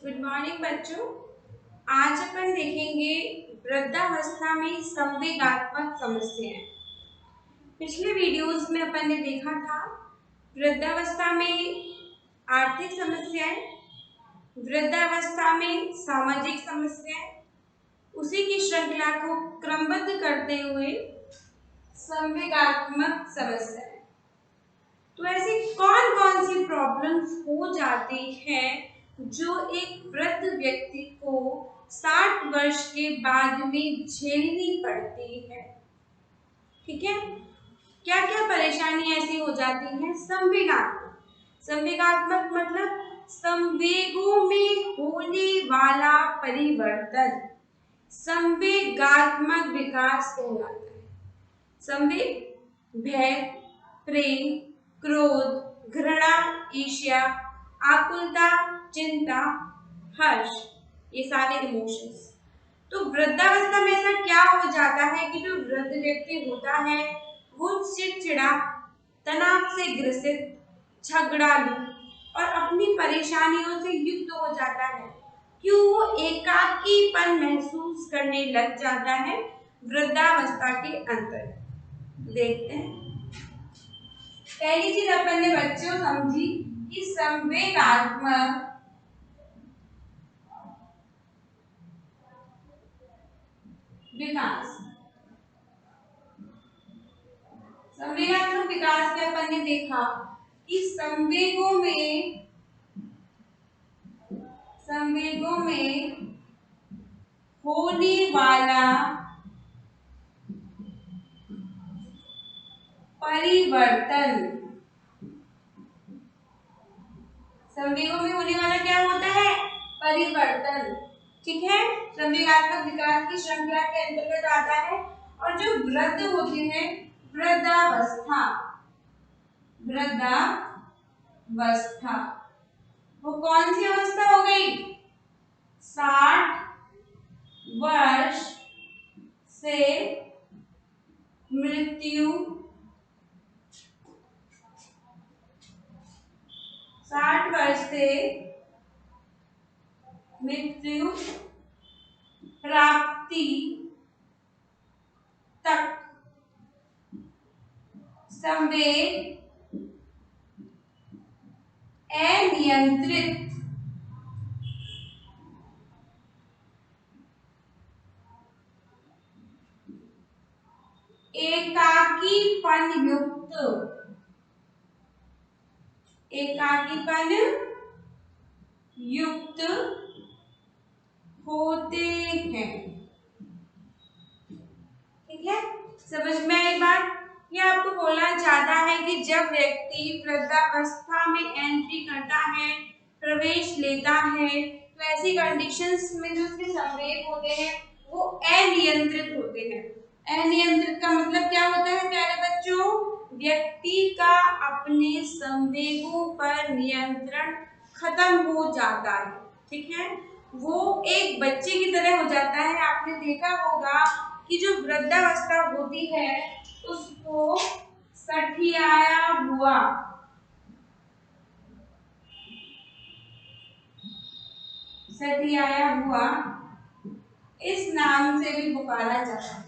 Good morning बच्चों। आज अपन देखेंगे वृद्धावस्था में संवेगात्मक समस्याएं। पिछले वीडियोस में अपन ने देखा था वृद्धावस्था में आर्थिक समस्याएं, वृद्धावस्था में सामाजिक समस्याएं, उसी की श्रृंखला को क्रमबद्ध करते हुए संवेगात्मक समस्याएं। तो ऐसी कौन कौन सी प्रॉब्लम्स हो जाती हैं जो एक वृद्ध व्यक्ति को 60 वर्ष के बाद में झेलनी पड़ती है। ठीक है, क्या क्या परेशानी ऐसी हो जाती है? संवेगात्मक मतलब संवेगों में होने वाला परिवर्तन, संवेगात्मक विकास कहलाता है। संवेग भय, प्रेम, क्रोध, घृणा, ईर्ष्या, आकुलता, चिंता, हर्ष, ये सारे इमोशंस। तो वृद्धावस्था में ऐसा क्या हो जाता है कि जो वृद्ध व्यक्ति होता है वो चिड़चिड़ा, तनाव से ग्रसित, झगड़ालू और अपनी परेशानियों से युक्त हो जाता है। क्यों? वो एकाकीपन महसूस करने लग जाता है वृद्धावस्था के अंतर। देखते हैं, पहली चीज अपन ने बच्चों समझी कि संवेगात्मक विकास। संवेगात्मक विकास में अपन ने देखा कि संवेगों में होने वाला परिवर्तन। संवेगों में होने वाला क्या होता है? परिवर्तन। ठीक है, संवेगात्मक विकास की श्रृंखला के अंतर्गत आता है। और जो वृद्ध होते हैं, वृद्धावस्था, वो कौन सी अवस्था हो गई? 60 वर्ष से मृत्यु, 60 वर्ष से मृत्यु प्राप्ति तक संवेग अनियंत्रित एकाकीपन युक्त होते हैं। ठीक है, समझ में आई बात? ये आपको बोलना चाहता है कि जब व्यक्ति वृद्धावस्था में एंट्री करता है, प्रवेश लेता है, तो ऐसी कंडीशंस में जो उसके संवेग होते हैं वो अनियंत्रित होते हैं। अनियंत्रित का मतलब क्या होता है प्यारे बच्चों? व्यक्ति का अपने संवेगों पर नियंत्रण खत्म हो जाता है। ठीक है, वो एक बच्चे की तरह हो जाता है। आपने देखा होगा कि जो वृद्धावस्था होती है उसको सठियाया हुआ इस नाम से भी पुकारा जाता है।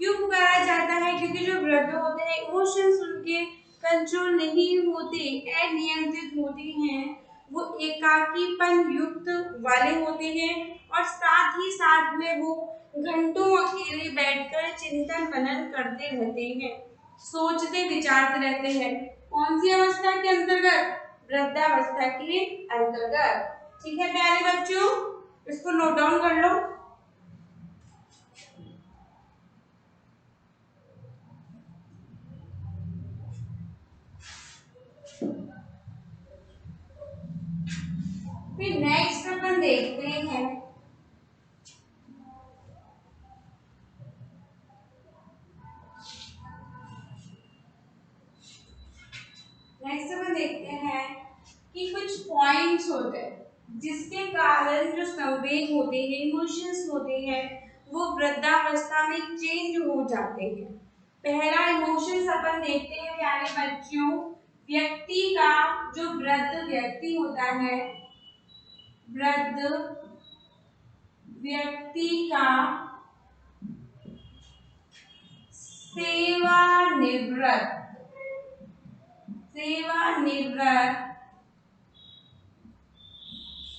क्यों पुकारा जाता है? क्योंकि जो वृद्ध होते हैं इमोशंस उनके कंट्रोल नहीं होते, अनियंत्रित होते हैं, वो एकाकीपन युक्त वाले होते हैं और साथ ही साथ में वो घंटों अकेले बैठकर चिंतन मनन करते रहते हैं, सोचते विचारते रहते हैं। कौन सी अवस्था के अंतर्गत? वृद्धावस्था के अंतर्गत। ठीक है प्यारे बच्चों, इसको नोट डाउन कर लो। फिर नेक्स्ट अपन देखते हैं कि कुछ पॉइंट्स होते हैं जिसके कारण जो संवेग होते हैं, इमोशंस होते हैं, वो वृद्धावस्था में चेंज हो जाते हैं। पहला इमोशंस अपन देखते हैं प्यारे बच्चों, व्यक्ति का, जो वृद्ध व्यक्ति होता है वृद्ध व्यक्ति का सेवानिवृत्त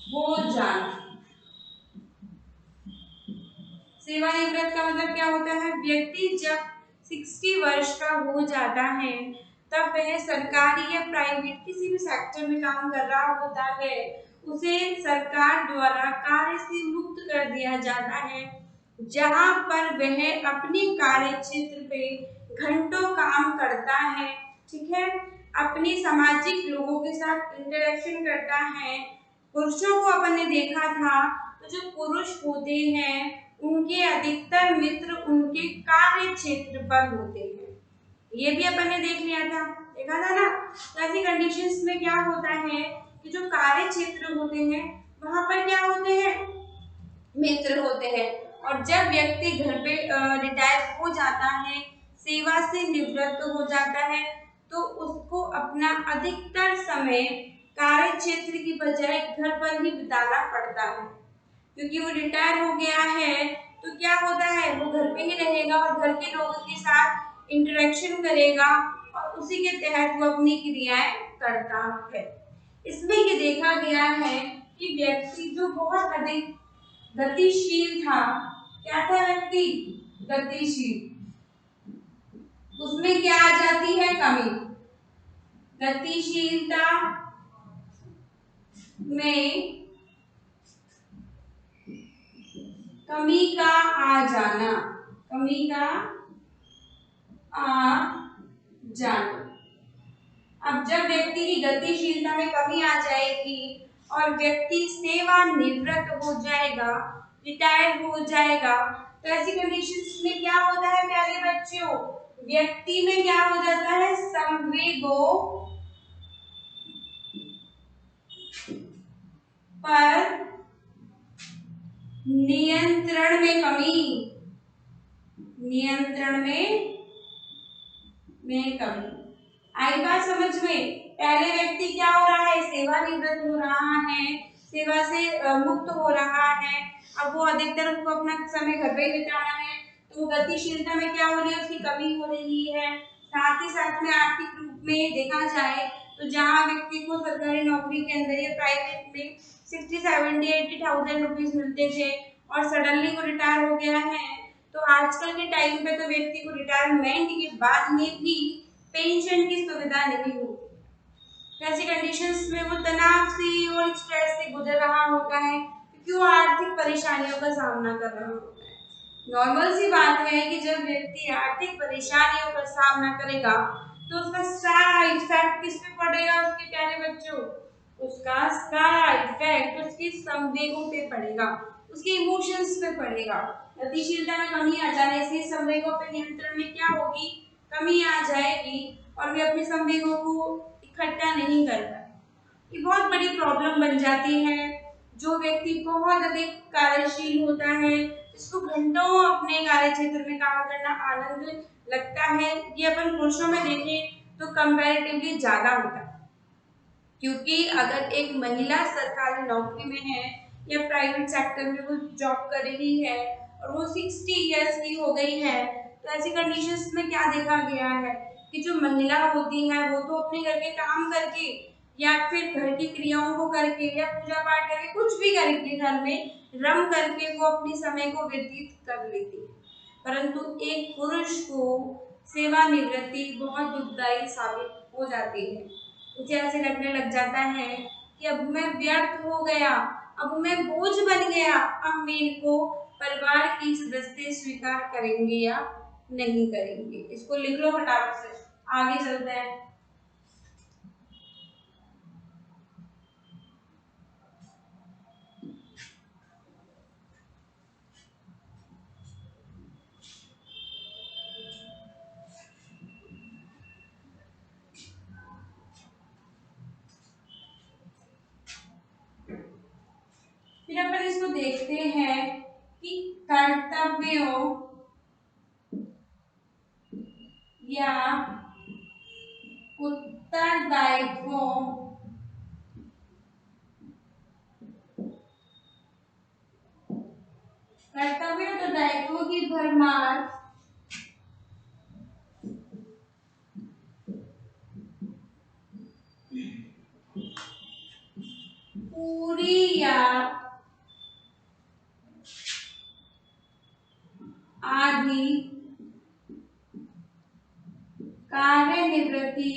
हो जाना। सेवानिवृत्त का मतलब क्या होता है? व्यक्ति जब 60 वर्ष का हो जाता है तब वह सरकारी या प्राइवेट किसी भी सेक्टर में काम कर रहा होता है, उसे सरकार द्वारा कार्य से मुक्त कर दिया जाता है, जहां पर वह अपने कार्य क्षेत्र पे घंटों काम करता है। ठीक है, अपनी सामाजिक लोगों के साथ इंटरेक्शन करता है। पुरुषों को अपन ने देखा था, तो जो पुरुष होते हैं उनके अधिकतर मित्र उनके कार्य क्षेत्र पर होते हैं। ये भी अपन ने देखा था ना। तो ऐसी कंडीशंस में क्या होता है कि जो कार्य क्षेत्र होते हैं वहां पर क्या होते हैं? मित्र होते हैं। और जब व्यक्ति घर पे रिटायर हो जाता है, सेवा से निवृत्त हो जाता है, तो उसको अपना अधिकतर समय कार्य क्षेत्र की बजाय घर पर ही बिताना पड़ता है, क्योंकि वो रिटायर हो गया है। तो क्या होता है, वो घर पे ही रहेगा और घर के लोगों के साथ इंटरेक्शन करेगा और उसी के तहत वो अपनी क्रियाएं करता है। इसमें ये देखा गया है कि व्यक्ति जो बहुत अधिक गतिशील था, क्या था व्यक्ति? गतिशील, उसमें क्या आ जाती है? कमी। गतिशीलता में कमी का आ जाना, कमी का आ जाना। अब जब व्यक्ति की गतिशीलता में कमी आ जाएगी और व्यक्ति सेवानिवृत्त हो जाएगा, रिटायर हो जाएगा, तो ऐसी कंडीशंस में क्या होता है प्यारे बच्चों? व्यक्ति में क्या हो जाता है? संवेगों पर नियंत्रण में कमी, नियंत्रण में कमी। आई बात समझ में? पहले व्यक्ति क्या हो रहा है? सेवानिवृत्त हो रहा है, सेवा से मुक्त हो रहा है। अब वो अधिकतर उसको अपना समय घर पे ही बिताना है, तो गतिशीलता में क्या हो रही है? उसकी कमी हो रही है। साथ ही साथ में आर्थिक रूप में देखा जाए तो जहाँ व्यक्ति को सरकारी नौकरी के अंदर या प्राइवेट में 60-70-80,000 रुपीज मिलते थे और सडनली वो रिटायर हो गया है, तो आजकल के टाइम पे तो व्यक्ति को रिटायरमेंट के बाद में भी पेंशन की सुविधा नहीं होती। ऐसी कंडीशंस में वो तनाव से और स्ट्रेस से गुजर रहा होता है, क्योंकि वो आर्थिक परेशानियों का सामना कर रहा होता है। नॉर्मल सी बात है कि जब व्यक्ति आर्थिक परेशानियों का सामना करेगा तो उसका सारा इफेक्ट किस पे पड़ेगा? उसके प्यारे बच्चों, उसका सारा इफेक्ट उसकी संवेगों पे पड़ेगा, उसके इमोशंस पे पड़ेगा। गतिशीलता में कमी आ जाने से संवेगों पे नियंत्रण में क्या होगी? कमी आ जाएगी और वे अपने संवेगों को इकट्ठा नहीं कर पाए। ये बहुत बड़ी प्रॉब्लम बन जाती है। जो व्यक्ति बहुत अधिक कार्यशील होता है, जिसको घंटों अपने कार्य क्षेत्र में काम करना आनंद लगता है, ये अपन पुरुषों में देखें तो कंपैरेटिवली ज्यादा होता है। क्योंकि अगर एक महिला सरकारी नौकरी में है या प्राइवेट सेक्टर में वो जॉब कर रही है और वो 60 इयर्स की हो गई है, तो ऐसी कंडीशंस में क्या देखा गया है कि जो महिला होती है वो तो अपने घर के काम करके या फिर घर की क्रियाओं को करके या पूजा पाठ करके कुछ भी करके घर में रम करके वो अपने समय को व्यतीत कर लेती है, परंतु एक पुरुष को सेवानिवृत्ति बहुत दुखदायी साबित हो जाती है। उसे ऐसे लगने लग जाता है कि अब मैं व्यर्थ हो गया, अब मैं बोझ बन गया, अब मेरे को परिवार की सदस्य स्वीकार करेंगे या नहीं करेंगे। इसको लिख लो फटाफट से, आगे चलते हैं। फिर अपन इसको देखते हैं कि कर्तव्यों या उत्तरदायित्वों कर्तव्य उत्तरदायित्वों की भरमार पूरी या आधी कार्यनिवृत्ति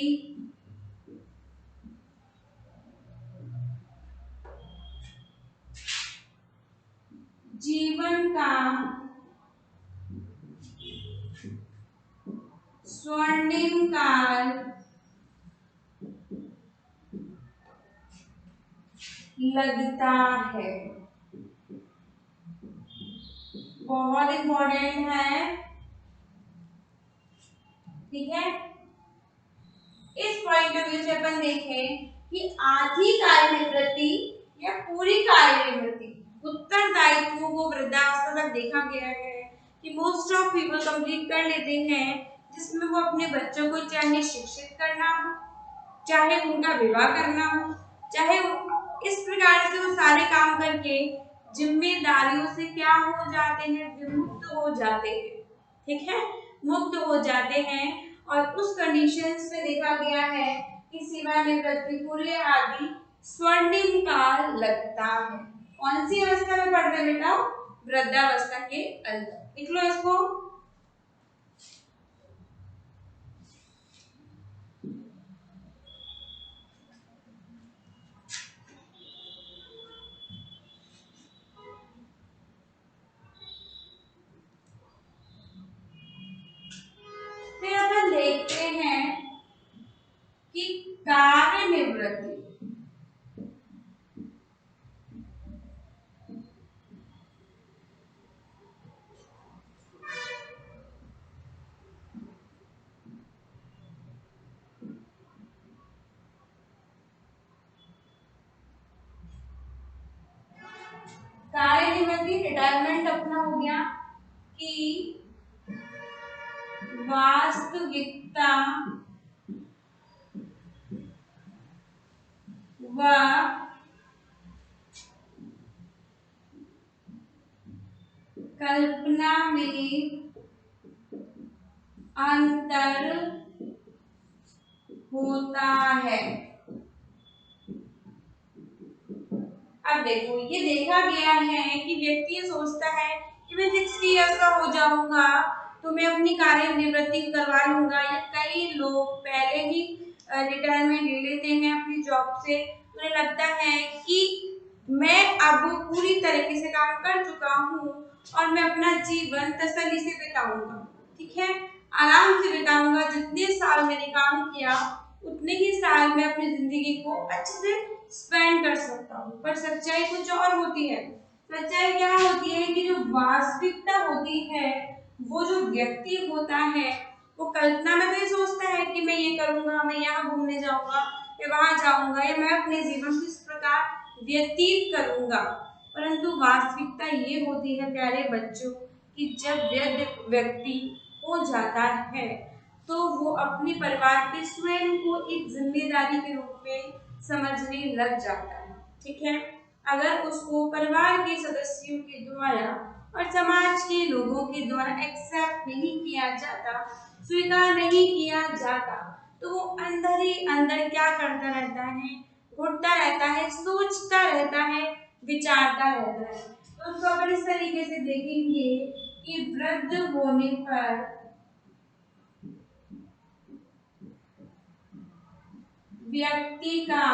जीवन का स्वर्णिम काल लगता है। बहुत इंपॉर्टेंट है, ठीक है। इस पॉइंट ऑफ व्यू से अपन देखें कि आधी कार्यनिवृत्ति या पूरी कार्यनिवृत्ति उत्तरदायित्वों को वृद्धावस्था तक देखा गया है कि मोस्ट ऑफ पीपल कंप्लीट कर लेते हैं, जिसमें वो अपने बच्चों को चाहे शिक्षित करना हो, चाहे उनका विवाह करना हो, चाहे इस प्रकार से वो सारे काम करके जिम्मेदारियों से क्या हो जाते हैं, विमुक्त हो जाते हैं, ठीक है, मुक्त हो जाते हैं। और उस कंडीशंस में देखा गया है कि सेवानिवृत्ति पूरे आदि स्वर्णिम काल लगता है। कौन सी अवस्था में पढ़ रहे बेटा? वृद्धावस्था के अंदर। लिख लो इसको। फिर अपन देखते हैं कि कार्यनिवृत्ति कार्यनिवृत्ति रिटायरमेंट अपना हो गया कि वास्तविकता व कल्पना में अंतर होता है। अब देखो, ये देखा गया है कि व्यक्ति ये सोचता है कि मैं 60 इयर्स का हो जाऊंगा तो मैं अपनी कार्यनिवृत्ति करवा लूंगा, या कई लोग पहले ही रिटायरमेंट ले लेते हैं अपनी जॉब से। उन्हें लगता है कि मैं अब पूरी तरीके से काम कर चुका हूँ और मैं अपना जीवन तसल्ली से बिताऊंगा, ठीक है, आराम से बिताऊंगा। जितने साल मैंने काम किया उतने ही साल मैं अपनी जिंदगी को अच्छे से स्पेंड कर सकता हूँ। पर सच्चाई कुछ और होती है। सच्चाई क्या होती है कि जो वास्तविकता होती है, वो जो व्यक्ति होता है वो कल्पना में तो ये सोचता है कि मैं ये करूंगा, मैं यहाँ घूमने जाऊंगा, मैं वहां जाऊंगा, या मैं अपने जीवन को इस प्रकार व्यतीत करूंगा। परंतु वास्तविकता ये होती है प्यारे बच्चों कि जब वृद्ध व्यक्ति हो जाता है तो वो अपने परिवार के स्वयं को एक जिम्मेदारी के रूप में समझने लग जाता है, ठीक है। अगर उसको परिवार के सदस्यों के द्वारा और समाज के लोगों के द्वारा एक्सेप्ट नहीं किया जाता, स्वीकार नहीं किया जाता, तो वो अंदर ही अंदर क्या करता रहता है, घुटता रहता है, सोचता रहता है, विचारता रहता है। तो उसको अपन इस तरीके से देखेंगे कि वृद्ध होने पर व्यक्ति का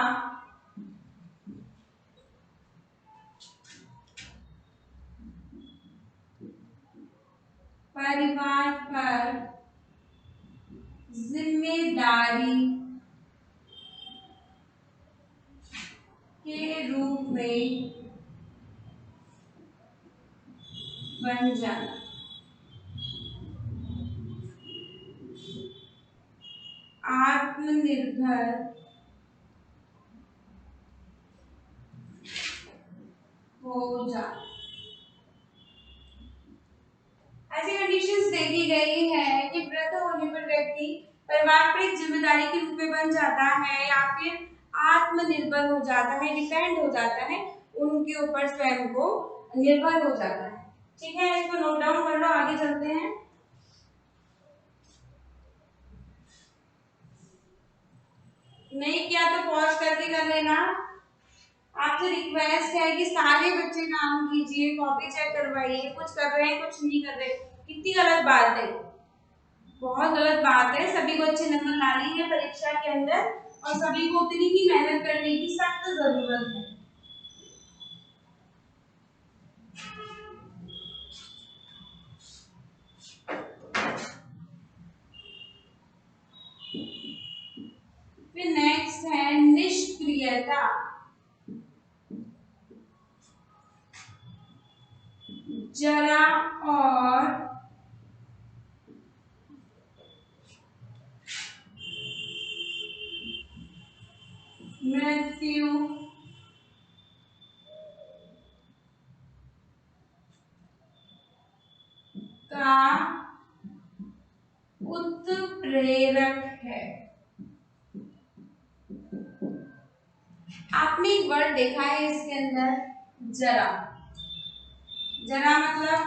परिवार पर जिम्मेदारी के रूप में बन जाना। आत्मनिर्भर हो जाना। ऐसी कंडीशंस देखी गई है कि वृद्ध होने पर व्यक्ति परिवार पर एक जिम्मेदारी के रूप में बन जाता है, या फिर आत्मनिर्भर हो जाता है, डिपेंड हो जाता है, उनके ऊपर स्वयं को निर्भर हो जाता है, ठीक है, इसको नोट डाउन कर लो, आगे चलते हैं। नहीं किया तो पॉज करके कर लेना। आपसे रिक्वेस्ट है कि सारे बच्चे काम कीजिए, कॉपी चेक करवाइए, कुछ कर रहे हैं कुछ नहीं कर रहे। कितनी गलत बात है, बहुत गलत बात है। सभी को अच्छे नंबर लाने हैं परीक्षा के अंदर और सभी को उतनी ही मेहनत करने की सख्त जरूरत है। फिर नेक्स्ट है निष्क्रियता। जरा और मृत्यु का उत्प्रेरक है। आपने एक वर्ड देखा है इसके अंदर, जरा। जरा मतलब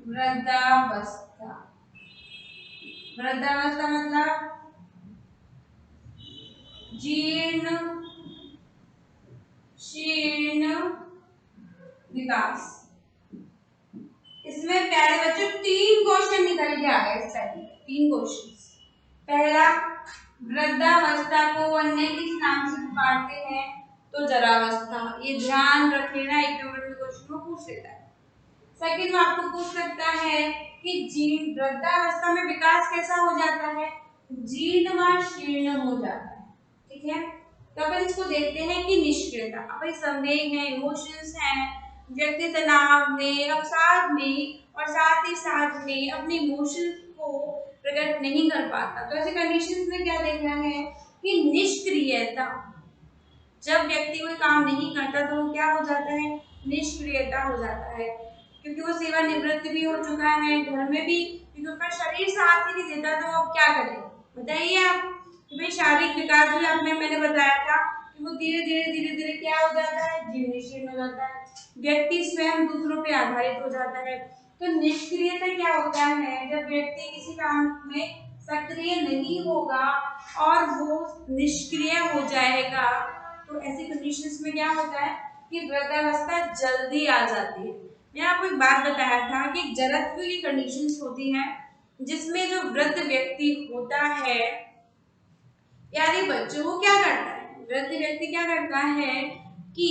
वृद्धावस्था। वृद्धावस्था मतलब जीर्ण शीर्ण विकास। इसमें प्यारे बच्चों 3 क्वेश्चन निकल के आ गए इस टाइम, 3 क्वेश्चन। पहला, वृद्धावस्था को अन्य किस नाम से पुकारते हैं? तो जरावस्था। ये ध्यान रख लेना, 1 नंबर के क्वेश्चन में पूछ लेता है। सेकंड में आपको पूछ सकता है कि जीर्ण वृद्धावस्था में विकास कैसा हो जाता है? जीर्ण व शीर्ण हो जाता है। ठीक है, तो अपन इसको देखते हैं कि निष्क्रियता। अब संवेग है, इमोशंस है, व्यक्ति तनाव में, अवसाद में और साथ ही साथ में अपने इमोशंस को प्रकट नहीं कर पाता। तो ऐसे कंडीशंस में क्या देखना है कि निष्क्रियता, जब व्यक्ति कोई काम नहीं करता तो वो क्या हो जाता है? निष्क्रियता हो जाता है, क्योंकि वो सेवानिवृत्त भी हो चुका है, घर में भी, क्योंकि उसका शरीर साथ ही नहीं देता, तो अब क्या करे बताइए आप? कि भाई शारीरिक विकास भी आपने मैंने बताया था कि वो धीरे धीरे क्या हो जाता है? जीर्ण शीर्ण हो जाता है। व्यक्ति स्वयं दूसरों पे आधारित हो जाता है। तो निष्क्रियता क्या होता है? जब व्यक्ति किसी काम में सक्रिय नहीं होगा और वो निष्क्रिय हो जाएगा, तो ऐसी कंडीशंस में क्या होता है कि वृद्धावस्था जल्दी आ जाती है। मैं आपको एक बात बताया था कि जरत्व की कंडीशंस होती हैं जिसमें जो वृद्ध व्यक्ति होता है, प्यारे बच्चों, वो क्या करता है? वृद्ध व्यक्ति क्या करता है कि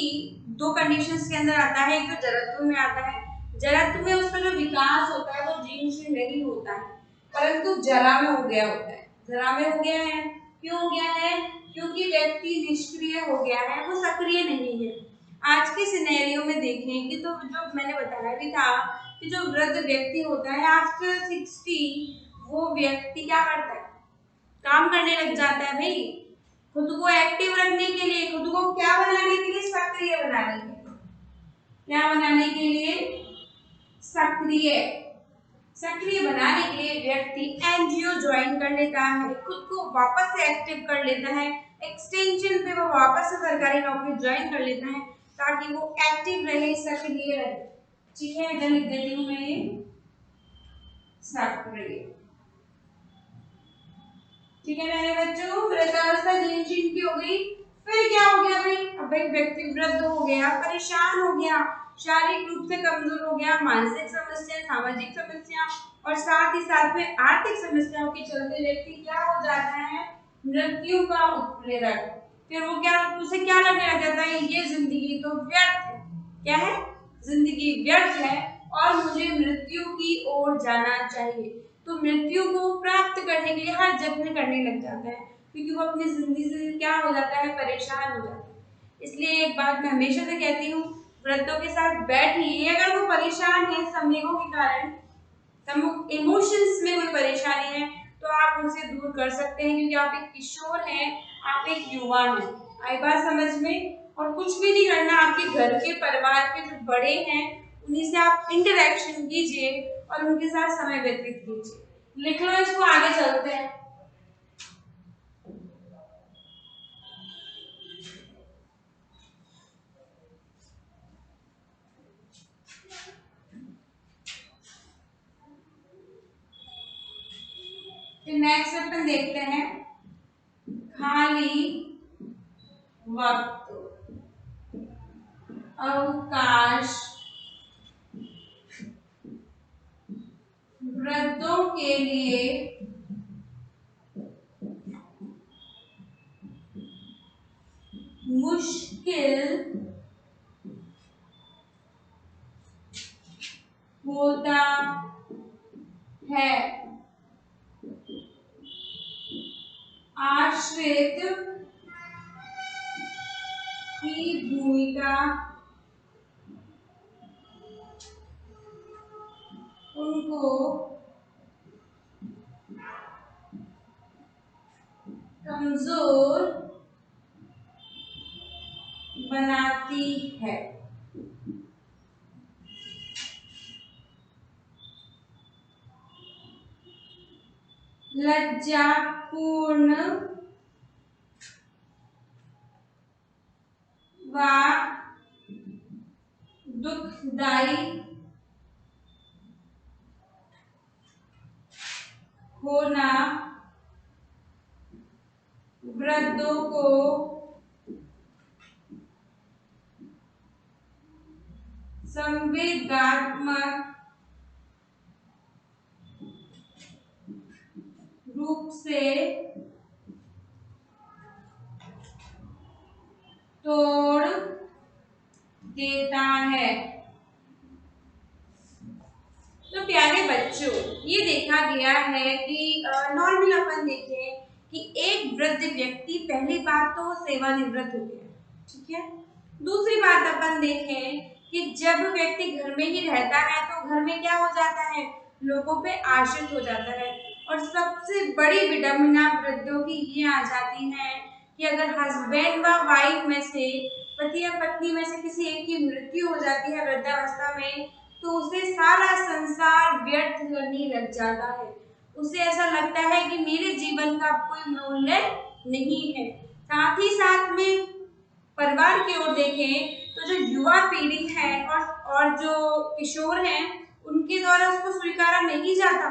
2 कंडीशंस के अंदर आता है। एक तो जरत्व में आता है। जरत्व में उसका जो विकास होता है वो जीर्ण शीर्ण नहीं होता है, परंतु जरा में हो गया होता है। जरा में हो गया है, क्यों हो गया है? क्योंकि व्यक्ति निष्क्रिय हो गया है, वो सक्रिय नहीं है। आज के सिनेरियो में देखेंगे तो जो मैंने बताया भी था कि जो वृद्ध व्यक्ति होता है आफ्टर 60, वो व्यक्ति क्या करता है? काम करने लग जाता है भाई, खुद को एक्टिव रखने के लिए, खुद को क्या बनाने के लिए? सक्रिय बनाने के लिए। क्या बनाने के लिए? सक्रिय। सक्रिय बनाने के लिए व्यक्ति एनजीओ ज्वाइन कर लेता है, खुद को वापस से एक्टिव कर लेता है, एक्सटेंशन पे वो वापस से सरकारी नौकरी ज्वाइन कर लेता है ताकि वो एक्टिव रहे, सक्रिय रहे। ठीक है, इधर लिख देती हूँ मैं ये सक्रिय। ठीक है मेरे बच्चों, वृद्धावस्था जीर्ण शीर्ण की हो गई। फिर क्या हो गया भाई? अब एक व्यक्ति वृद्ध हो गया, परेशान हो गया, शारीरिक रूप से कमजोर हो गया, मानसिक समस्या, सामाजिक समस्या और साथ ही साथ में आर्थिक समस्याओं के चलते व्यक्ति क्या हो जाता है? मृत्यु का उत्प्रेरक। फिर वो क्या, उसे क्या लगने लग जाता है? ये जिंदगी तो व्यर्थ है। क्या है? जिंदगी व्यर्थ है और मुझे मृत्यु की ओर जाना चाहिए। तो मृत्यु को प्राप्त करने के लिए हर जत्न करने लग जाता है, क्योंकि वो अपनी जिंदगी से क्या हो जाता है? परेशान हो जाता है। इसलिए एक बात मैं हमेशा से कहती हूँ, वृद्धों के साथ बैठिए। अगर वो परेशान है संवेगों के कारण, इमोशंस में कोई परेशानी है, तो आप उनसे दूर कर सकते हैं, क्योंकि आप एक किशोर हैं, आप एक युवा हैं। आई बात समझ में? और कुछ भी नहीं करना, आपके घर के परिवार के जो बड़े हैं उन्हीं से आप इंटरेक्शन कीजिए और उनके साथ समय व्यतीत कीजिए। लिख लो इसको, आगे चलते हैं। नेक्स्ट अपन देखते हैं खाली वक्त, अवकाश। वृद्धों के लिए मुश्किल होता है। आश्रित की भूमिका उनको कमजोर बनाती है। लज्जापूर्ण व दुखदाई होना वृद्धों को संवेदनात्मक रूप से तोड़ देता है। तो प्यारे बच्चों, ये देखा गया है कि नॉर्मल अपन देखें कि एक वृद्ध व्यक्ति, पहली बात तो सेवानिवृत्त हो गया, ठीक है। दूसरी बात अपन देखें कि जब व्यक्ति घर में ही रहता है तो घर में क्या हो जाता है, लोगों पे आश्रित हो जाता है। और सबसे बड़ी विडंबना वृद्धों की ये आ जाती है कि अगर हस्बैंड व वाइफ में से, पति या पत्नी में से किसी एक की मृत्यु हो जाती है वृद्धावस्था में, तो उसे सारा संसार व्यर्थ लगने लग जाता है। उसे ऐसा लगता है कि मेरे जीवन का कोई मूल्य नहीं है। साथ ही साथ में परिवार की ओर देखें तो जो युवा पीढ़ी है और जो किशोर हैं, उनके द्वारा उसको स्वीकारा नहीं जाता।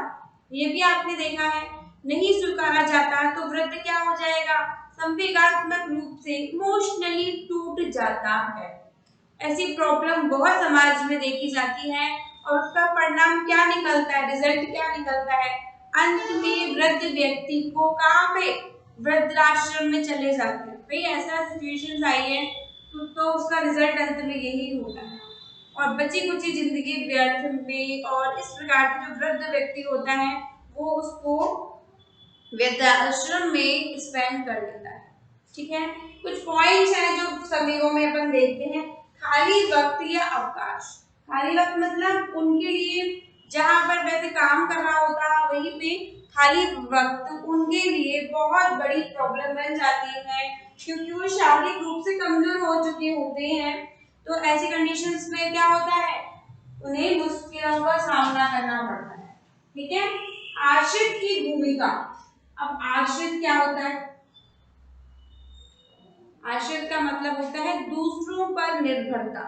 ये भी आपने देखा है, नहीं स्वीकारा जाता तो वृद्ध क्या हो जाएगा, संवेगात्मक रूप से इमोशनली टूट जाता है। ऐसी प्रॉब्लम बहुत समाज में देखी जाती है और उसका परिणाम क्या निकलता है, रिजल्ट क्या निकलता है, अंत में वृद्ध व्यक्ति को कहाँ पे, वृद्धाश्रम में चले जाते हैं। भाई ऐसा सिचुएशंस आई है तो उसका रिजल्ट अंत में यही होता है और बची कुची जिंदगी व्यर्थ में। और इस प्रकार से जो वृद्ध व्यक्ति होता है वो उसको वृद्धाश्रम में स्पेंड कर देता है, ठीक है। कुछ पॉइंट्स हैं जो सभी में अपन देखते हैं। खाली वक्त या अवकाश, खाली वक्त मतलब उनके लिए जहां पर व्यक्ति काम कर रहा होता है वहीं पे खाली वक्त उनके लिए बहुत बड़ी प्रॉब्लम बन जाती है, क्योंकि वो शारीरिक रूप से कमजोर हो चुके होते हैं। तो ऐसी कंडीशंस में क्या होता है, उन्हें मुश्किलों का सामना करना पड़ता है, ठीक है। आश्रित की भूमिका, अब आश्रित क्या होता है, आश्रित का मतलब होता है दूसरों पर निर्भरता,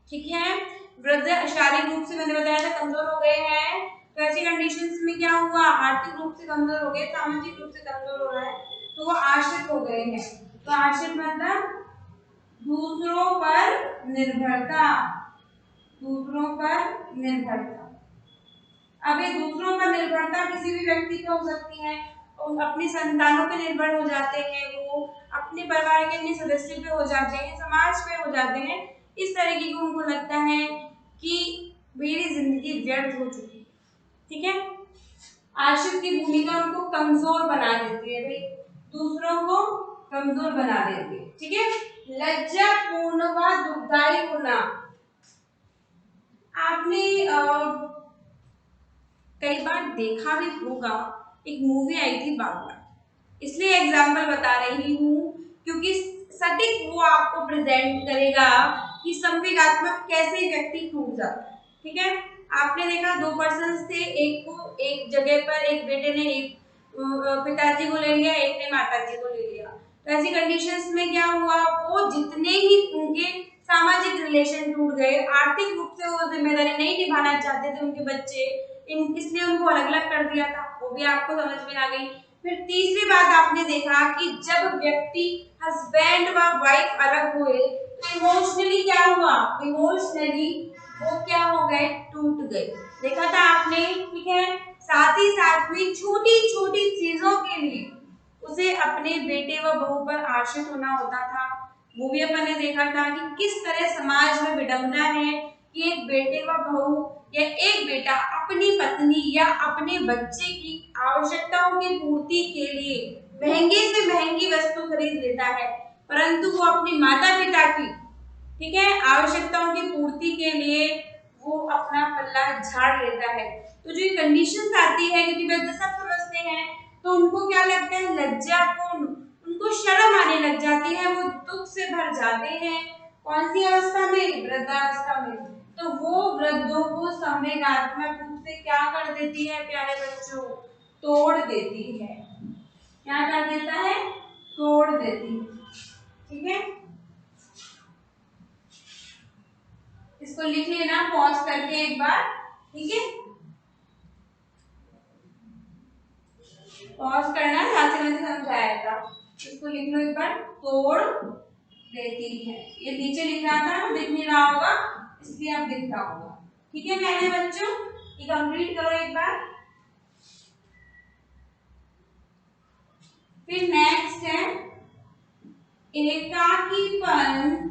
ठीक है। वृद्ध शारीरिक रूप से मैंने बताया था कमजोर हो गए हैं, तो ऐसी कंडीशंस में क्या हुआ, आर्थिक रूप से कमजोर हो गए, सामाजिक रूप से कमजोर हो रहा है, तो वो आश्रित हो गए हैं। तो आश्रित मतलब दूसरों पर निर्भरता, दूसरों पर निर्भरता। अब ये दूसरों पर निर्भरता किसी भी व्यक्ति पे हो सकती है, अपनी संतानों पे निर्भर हो जाते हैं, वो अपने परिवार के अन्य सदस्य पे हो जाते हैं, समाज पे हो जाते हैं। इस तरीके को उनको लगता है कि मेरी जिंदगी व्यर्थ हो चुकी है, ठीक है। आश्रित की भूमिका उनको कमजोर बना देती है, भाई दूसरों को कमजोर बना देती है, ठीक है। लज्जापूर्ण व दुखदाई होना, आपने कई बार देखा भी होगा, एक मूवी आई थी बागबान, इसलिए एग्जाम्पल बता रही हूँ क्योंकि सटीक वो आपको प्रेजेंट करेगा कि संवेगात्मक कैसे व्यक्ति टूट जाता है, ठीक है। आपने देखा दो पर्सन थे, एक को एक जगह पर एक बेटे ने एक पिताजी को ले लिया, एक ने माताजी को ले लिया। तो ऐसी कंडीशंस में क्या हुआ, वो जितने ही उनके सामाजिक रिलेशन टूट गए, आर्थिक रूप से वो जिम्मेदारी नहीं निभाना चाहते थे उनके बच्चे, इन इसलिए उनको अलग अलग कर दिया था, वो भी आपको समझ में आ गई। फिर तीसरी बात आपने देखा कि जब व्यक्ति हस्बैंड व वाइफ अलग हुए तो इमोशनली क्या हुआ, इमोशनली वो क्या हो गए, टूट गए। देखा था आपने, ठीक है। साथ ही साथ में छोटी छोटी चीजों के लिए उसे अपने बेटे व बहू पर आश्रित होना होता था। वो भी अपन ने देखा था कि किस तरह समाज में विडंबना है कि एक बेटे व बहू या एक बेटा अपनी पत्नी या अपने बच्चे की आवश्यकताओं की पूर्ति के लिए महंगे से महंगी वस्तु खरीद लेता है, परंतु वो अपने माता पिता की, ठीक है, आवश्यकताओं की पूर्ति के लिए वो अपना पल्ला झाड़ लेता है। तो जो कंडीशंस आती है, क्योंकि वृद्ध सब समझते हैं तो उनको क्या लगता है, लज्जापूर्ण, उनको शर्म आने लग जाती है, वो दुख से भर जाते हैं। कौन सी अवस्था में, वृद्धावस्था में। तो वो वृद्धों को संवेगात्मक रूप से क्या कर देती है प्यारे बच्चों, तोड़ देती है। क्या कर देता है, तोड़ देती है, ठीक है। इसको लिख लेना पॉज करके एक बार, ठीक है, पॉज करना, साथ से मैंने समझाया था। इसको लिख लो एक बार, तोड़ देती है। ये नीचे लिख रहा था, दिख नहीं रहा होगा इसलिए अब दिख रहा होगा, ठीक है मेरे बच्चों। ये कंप्लीट करो एक बार। फिर नेक्स्ट है एकाकीपन,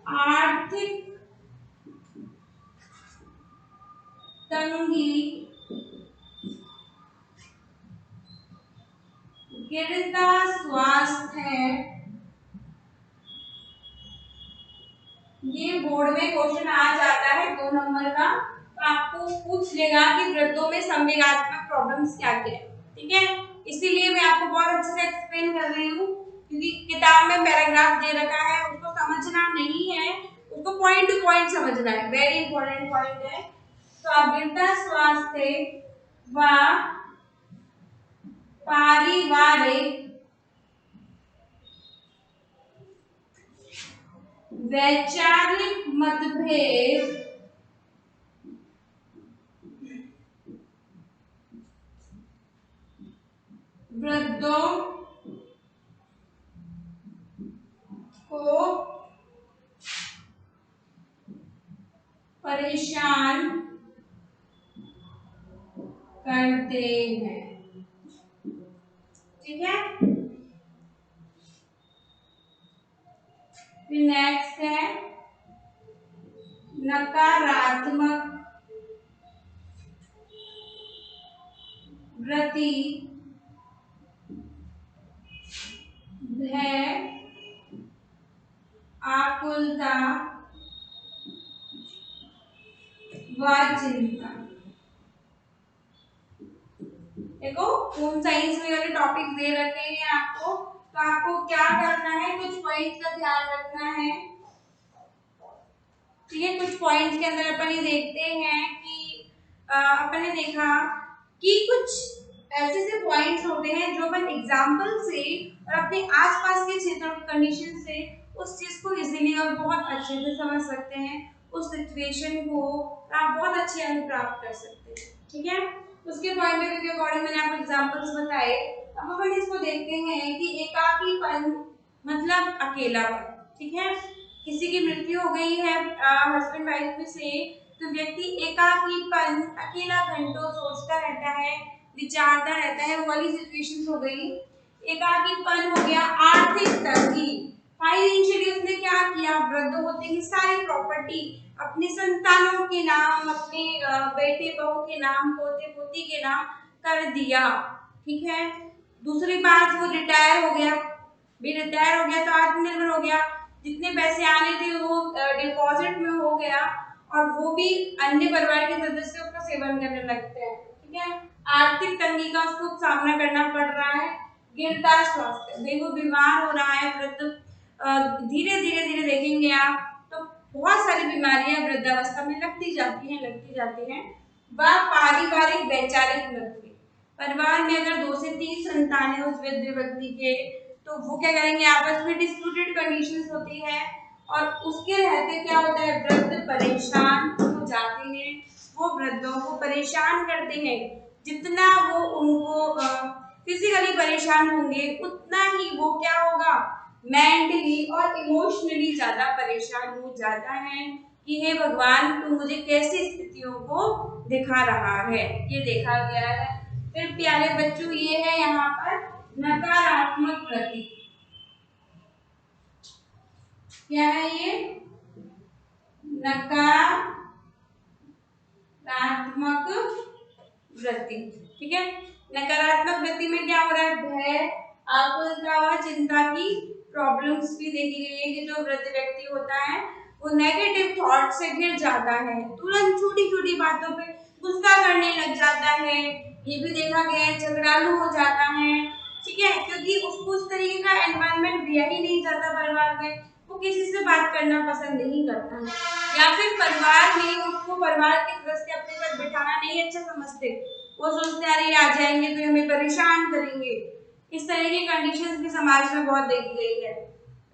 आर्थिक तंगी, गिरता स्वास्थ्य। ये बोर्ड में क्वेश्चन आ जाता है 2 नंबर का, तो आपको पूछ लेगा कि वृद्धों में संवेगात्मक प्रॉब्लम्स क्या क्या है, ठीक है। इसीलिए मैं आपको बहुत अच्छे से एक्सप्लेन कर रही हूँ, क्योंकि किताब में पैराग्राफ दे रखा है, उसको समझना नहीं है, उसको पॉइंट टू पॉइंट समझना है, वेरी इंपॉर्टेंट पॉइंट है। तो आप गिरता स्वास्थ्य व पारिवारिक वैचारिक मतभेद वृद्धों को परेशान करते हैं, ठीक है। फिर नेक्स्ट है नकारात्मक वृत्ति, भय, आकुलता व चिंता। देखो होम साइंस में वाले टॉपिक दे रखे हैं आपको, तो आपको क्या करना है, कुछ पॉइंट्स का ध्यान रखना है, ठीक है। कुछ पॉइंट्स के अंदर अपन ये देखते हैं कि अपन ने देखा कि कुछ ऐसे से पॉइंट्स होते हैं जो अपन एग्जाम्पल से और अपने आसपास के क्षेत्रों की कंडीशन से उस चीज को इजीली और बहुत अच्छे से समझ सकते हैं, उस सिचुएशन को आप बहुत अच्छे अंक प्राप्त कर सकते हैं, ठीक है। उसके पॉइंट ऑफ व्यू के अकॉर्डिंग मैंने आपको एग्जांपल्स बताए। अब अपन इसको देखते हैं कि एकाकीपन मतलब अकेलापन, ठीक है। किसी की मृत्यु हो गई है हस्बैंड वाइफ में से, तो व्यक्ति एकाकीपन, अकेला घंटों सोचता रहता है, विचारता रहता है, वो वाली सिचुएशन हो गई। एकाकीपन हो गया, आर्थिक तंगी, फाइनेंशियली उसने क्या किया, वृद्ध होते ही सारी प्रॉपर्टी अपने संतानों के नाम, अपने बेटे बहू के नाम, पोते पोती के नाम कर दिया, ठीक है। दूसरी बात, वो रिटायर हो गया, भी रिटायर हो गया तो आत्मनिर्भर हो गया, जितने पैसे आने थे वो डिपॉजिट में हो गया, और वो भी अन्य परिवार के सदस्य उसका सेवन करने लगते हैं, ठीक है। आर्थिक तंगी का उसको सामना करना पड़ रहा है। गिरता स्वास्थ्य, देखो बीमार हो रहा है वृद्ध, धीरे धीरे धीरे देखेंगे आप तो बहुत सारी बीमारियां वृद्धावस्था में लगती जाती हैं। वह पारिवारिक वैचारिक मतभेद, परिवार में अगर 2 से 3 संतान है उस वृद्ध व्यक्ति के, तो वो क्या करेंगे, आपस में डिस्प्यूटेड कंडीशंस होती है, और उसके रहते क्या होता है, वृद्ध परेशान हो जाते हैं वो वृद्धों को परेशान करते हैं। जितना वो उनको फिजिकली परेशान होंगे उतना ही वो क्या होगा, मेंटली और इमोशनली ज्यादा परेशान हो जाता है कि हे भगवान तू मुझे कैसी स्थितियों को दिखा रहा है। ये देखा गया है। फिर प्यारे बच्चों ये है यहाँ पर नकारात्मक वृत्ति। क्या है ये? नकारात्मक वृत्ति। ठीक है, नकारात्मक वृत्ति में क्या हो रहा है, भय, आकुलता व चिंता की प्रॉब्लम्स भी देखी गई है कि जो वृद्ध व्यक्ति होता है वो नेगेटिव थॉट से घिर जाता है, तुरंत छोटी छोटी बातों पे गुस्सा करने लग जाता है। ये भी देखा गया है, झगड़ालू हो जाता है। ठीक है, क्योंकि उसको उस तरीके का एनवायरनमेंट दिया ही नहीं जाता परिवार में, वो किसी से बात करना पसंद नहीं करता है, या फिर परिवार में उसको परिवार के सदस्य अपने साथ बिठाना नहीं अच्छा समझते, वो सोचते अरे आ जाएंगे तो हमें परेशान करेंगे। इस तरह की कंडीशंस भी समाज में बहुत देखी गई है।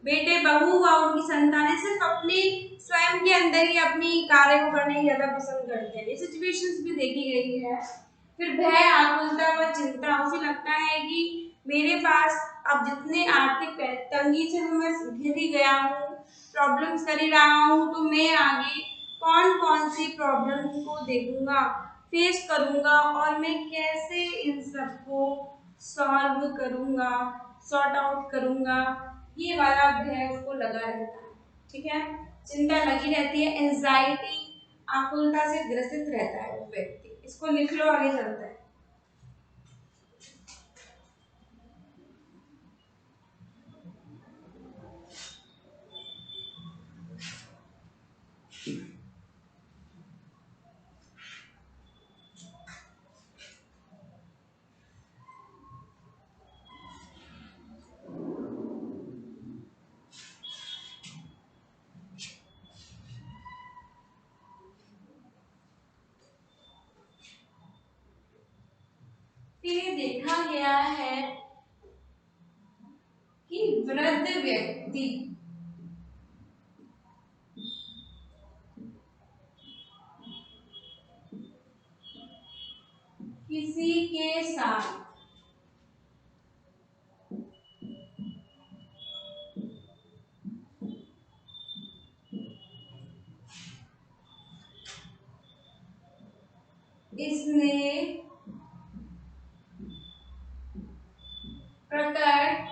बेटे बहू व उनकी संतानें सिर्फ अपने स्वयं के अंदर ही अपनी कार्य को करने ही ज्यादा पसंद करते हैं, ये सिचुएशंस भी देखी गई है। फिर भय, आकुलता व चिंता, उसे लगता है कि मेरे पास अब जितने आर्थिक तंगी से मैं घिर गया हूँ, प्रॉब्लम्स कर ही रहा हूँ, तो मैं आगे कौन कौन सी प्रॉब्लम्स को देखूंगा, फेस करूंगा और मैं कैसे इन सबको सॉल्व करूंगा, सॉर्ट आउट करूंगा, ये वाला भय उसको लगा रहता है। ठीक है, चिंता लगी रहती है, एंजाइटी, आकुलता से ग्रसित रहता है वो व्यक्ति। इसको लिख लो, आगे चलता है। ये देखा गया है कि वृद्ध व्यक्ति किसी के साथ इसने प्रकट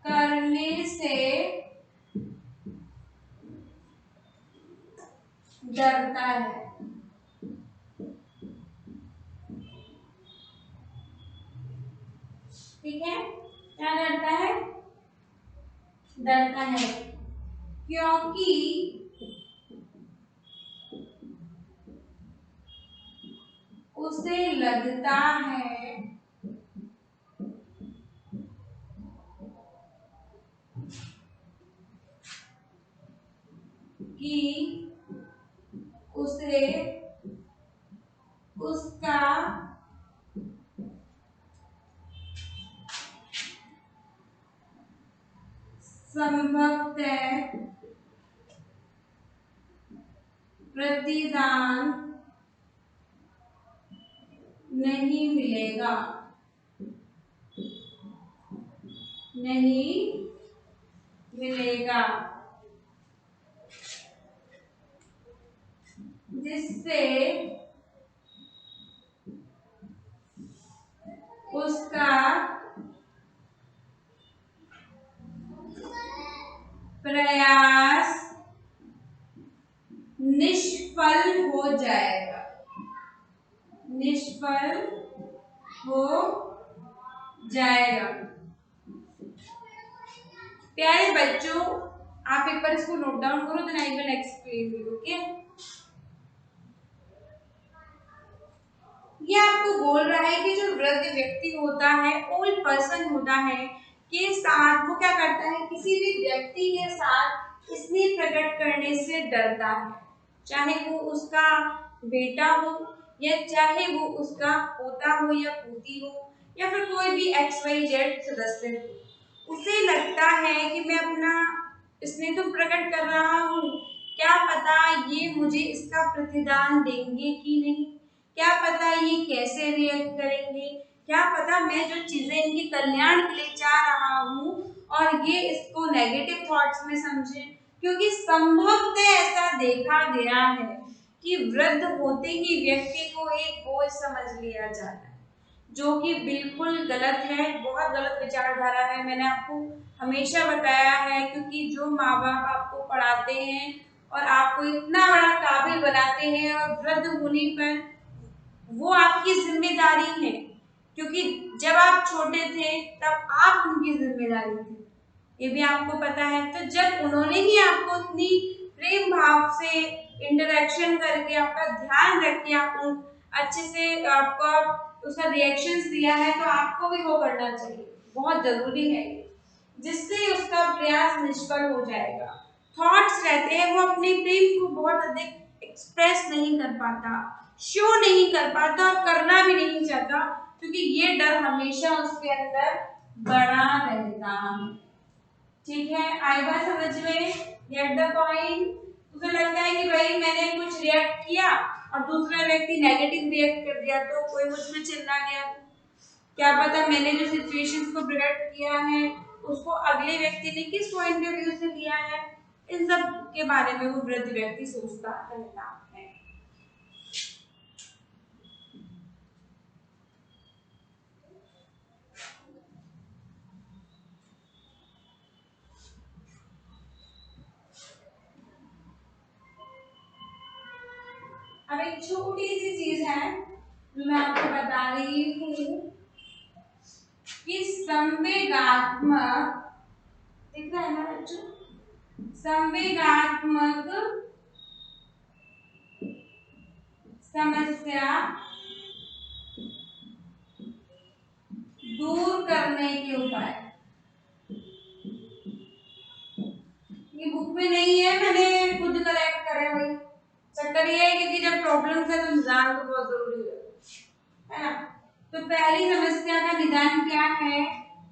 करने से डरता है। ठीक है, क्या डरता है? डरता है क्योंकि उसे लगता है कि उसे उसका संभवतः प्रतिदान नहीं मिलेगा, नहीं मिलेगा, जिससे उसका प्रयास निष्फल हो जाएगा, निष्फल हो जाएगा। प्यारे बच्चों, आप एक बार इसको नोट डाउन करो, then I will explain you. Okay, ये आपको बोल रहा है कि जो वृद्ध व्यक्ति होता है, ओल्ड पर्सन होता है, के साथ वो क्या करता है, किसी भी व्यक्ति के साथ स्नेह प्रकट करने से डरता है, चाहे वो उसका बेटा हो या चाहे वो उसका पोता हो या पोती हो या फिर कोई भी XYZ सदस्य हो। उसे लगता है कि मैं अपना इसने तो प्रकट कर रहा हूँ, क्या पता ये मुझे इसका प्रतिदान देंगे कि नहीं, क्या पता ये कैसे रिएक्ट करेंगे, क्या पता मैं जो चीजें इनके कल्याण के लिए चाह रहा हूँ और ये इसको नेगेटिव थॉट्स में समझे। क्योंकि संभवतः ऐसा देखा गया है कि वृद्ध होते ही व्यक्ति को एक बोझ समझ लिया जाता है, जो कि बिल्कुल गलत है, बहुत गलत विचारधारा है। मैंने आपको हमेशा बताया है, क्योंकि जो माँ बाप आपको पढ़ाते हैं और आपको इतना बड़ा काबिल बनाते हैं और वृद्ध होने पर वो आपकी जिम्मेदारी है, क्योंकि जब आप छोटे थे तब आप उनकी जिम्मेदारी थे, ये भी आपको पता है। तो जब उन्होंने ही आपको इतनी प्रेम भाव से इंटरेक्शन करके आपका ध्यान रख के आपको अच्छे से आपका उसका रिएक्शंस दिया है, तो आपको भी वो करना चाहिए, बहुत जरूरी है, जिससे उसका प्रयास निष्फल हो जाएगा। थॉट्स रहते हैं, वो अपने प्रेम को बहुत अधिक एक्सप्रेस नहीं कर पाता, शो नहीं कर पाता और करना भी नहीं चाहता, क्योंकि ये डर हमेशा उसके अंदर बना रहता है। ठीक है, आई बात समझ में, गेट द पॉइंट। उसे लगता है कि भाई मैंने कुछ रिएक्ट किया और दूसरा व्यक्ति नेगेटिव रिएक्ट कर दिया, तो कोई मुझ में चिल्ला गया, क्या पता मैंने जो सिचुएशंस को प्रिडिक्ट किया है उसको अगले व्यक्ति ने किस पॉइंट ऑफ व्यू से लिया है, इन सब के बारे में वो वृद्ध व्यक्ति सोचता रहता है। अब एक छोटी सी चीज है जो मैं आपको बता रही हूँ कि संवेगात्मक, दिख रहा है ना बच्चों, संवेगात्मक समस्या दूर करने के उपाय, ये बुक में नहीं है, मैंने खुद कलेक्ट करे भाई। चक्कर ये है क्योंकि जब प्रॉब्लम्स है तो निदान तो बहुत जरूरी है ना। तो पहली समस्या का निदान क्या है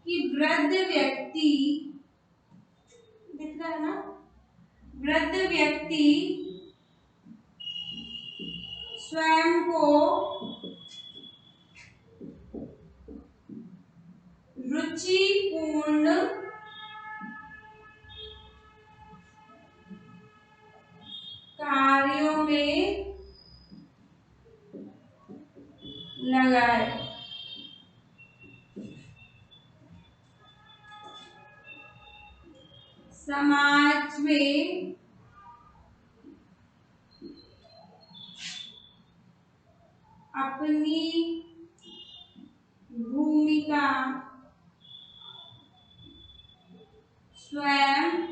कि वृद्ध व्यक्ति, दिख रहा है ना, वृद्ध व्यक्ति स्वयं को रुचिपूर्ण कार्यों में लगाए, समाज में अपनी भूमिका स्वयं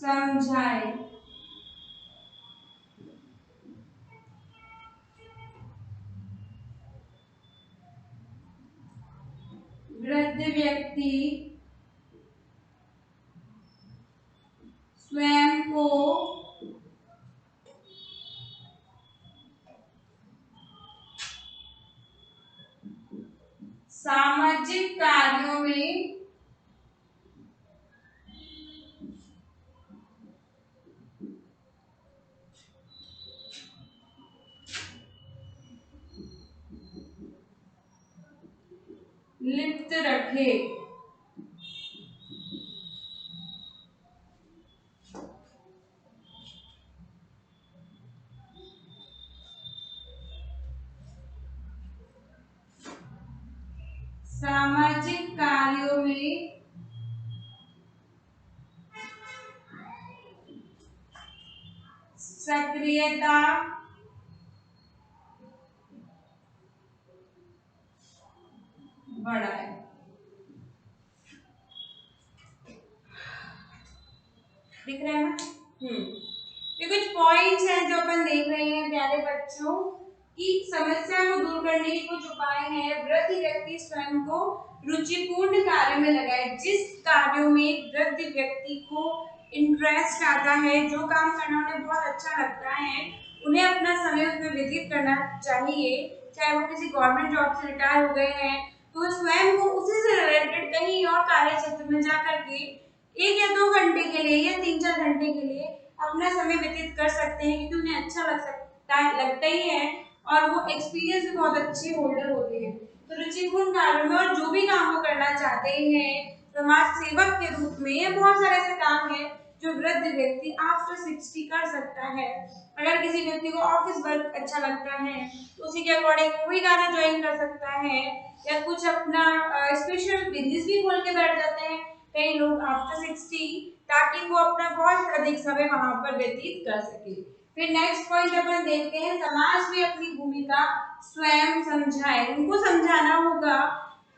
समझाए। वृद्ध व्यक्ति स्वयं को सामाजिक कार्यों में लिप्त रखे। सामाजिक कार्यों में सक्रियता बढ़ाए। दिख रहा है ना? ये कुछ पॉइंट्स हैं जो अपन देख रहे हैं प्यारे बच्चों, कि समस्या को दूर करने के कुछ उपाय हैं। वृद्ध व्यक्ति स्वयं को रुचिपूर्ण कार्य में लगाए, जिस कार्यों में वृद्ध व्यक्ति को इंटरेस्ट आता है, जो काम करना उन्हें बहुत अच्छा लगता है, उन्हें अपना समय उसमें व्यतीत करना चाहिए। चाहे वो किसी गवर्नमेंट जॉब से रिटायर हो गए हैं, तो स्वयं को उसी से रिलेटेड कहीं और कार्य क्षेत्र में जाकर के 1 या 2 घंटे के लिए या 3-4 घंटे के लिए अपना समय व्यतीत कर सकते हैं, क्योंकि उन्हें अच्छा लगता ही है और वो एक्सपीरियंस भी बहुत अच्छे होल्डर होते हैं। तो रुचिपूर्ण कार्यों में और जो भी काम वो करना चाहते हैं समाज सेवक के रूप में, बहुत सारे ऐसे काम हैं जो वृद्ध व्यक्ति आफ्टर 60 कर सकता है। अगर किसी व्यक्ति को ऑफिस वर्क अच्छा लगता है तो उसी के अकॉर्डिंग कोई कार्य ज्वाइन कर सकता है, या कुछ अपना स्पेशल बिजनेस भी खोल के बैठ जाते हैं कई लोग आफ्टर 60, ताकि वो अपना बहुत अधिक समय वहां पर व्यतीत कर सके। फिर नेक्स्ट पॉइंट अपन देखते हैं, समाज में अपनी भूमिका स्वयं समझाए। उनको समझाना होगा,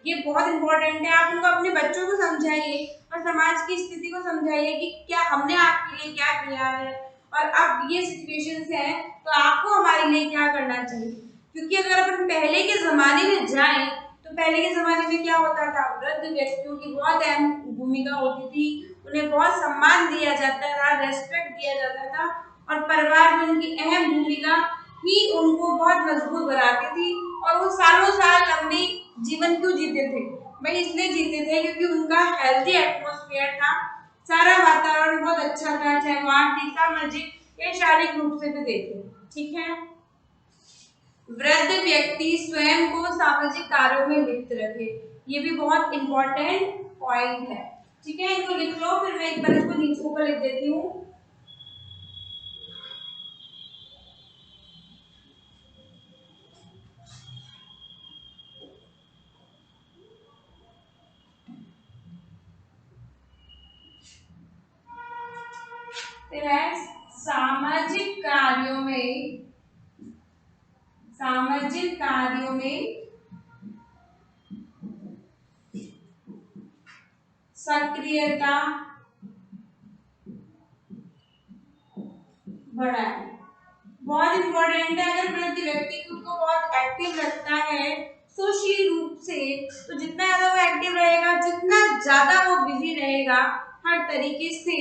ये बहुत इंपॉर्टेंट है। आप उनको अपने बच्चों को समझाइए और समाज की स्थिति को समझाइए कि क्या हमने आपके लिए क्या किया है और अब ये सिचुएशंस है तो आपको हमारे लिए क्या करना चाहिए। क्योंकि अगर अपन पहले के जमाने में जाएं तो पहले के जमाने में क्या होता था, वृद्ध व्यक्तियों की बहुत अहम भूमिका होती थी, उन्हें बहुत सम्मान दिया जाता था, रेस्पेक्ट दिया जाता था और परिवार में उनकी अहम भूमिका ही उनको बहुत मजबूत बनाती थी और वो सालों साल लंबी जीवन क्यों जीते थे, भाई इसलिए जीते थे क्योंकि उनका हेल्थी एटमॉस्फेयर था, सारा वातावरण बहुत अच्छा था, चाहे वो आर्थिक, सामाजिक या शारीरिक रूप से भी देखे। ठीक है, वृद्ध व्यक्ति स्वयं को सामाजिक कार्यों में लिप्त रखे, ये भी बहुत इंपॉर्टेंट पॉइंट है। ठीक है, इनको लिख लो, फिर मैं एक बार इसको नीचे ऊपर लिख देती हूँ। सामाजिक कार्यों में सक्रियता बढ़ाए, बहुत इंपॉर्टेंट है। अगर वृद्ध व्यक्ति खुद को बहुत एक्टिव रखता है सोशली रूप से, तो जितना ज्यादा वो एक्टिव रहेगा, जितना ज्यादा वो बिजी रहेगा हर तरीके से,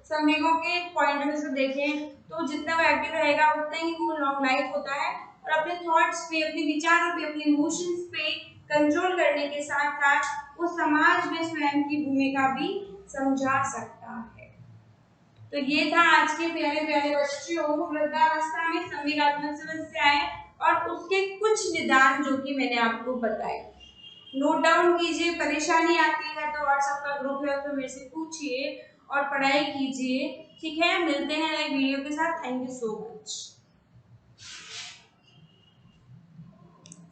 श्रमिकों के पॉइंट में से देखें तो जितना वो एक्टिव रहेगा उतना ही वो लॉन्ग लाइफ होता है और अपने थॉट्स पे, अपने विचारों पे, अपने इमोशंस पे कंट्रोल करने के साथ साथ वो समाज में स्वयं की भूमिका भी समझा सकता है। तो ये था आज के प्यारे प्यारे बच्चों, वृद्धावस्था में संवेगात्मक समस्याएं और उसके कुछ निदान जो कि मैंने आपको बताए। नोट डाउन कीजिए, परेशानी आती है तो व्हाट्सएप का ग्रुप है उसमें मेरे से पूछिए और पढ़ाई कीजिए। ठीक है, मिलते हैं नए वीडियो के साथ। Thank you so much.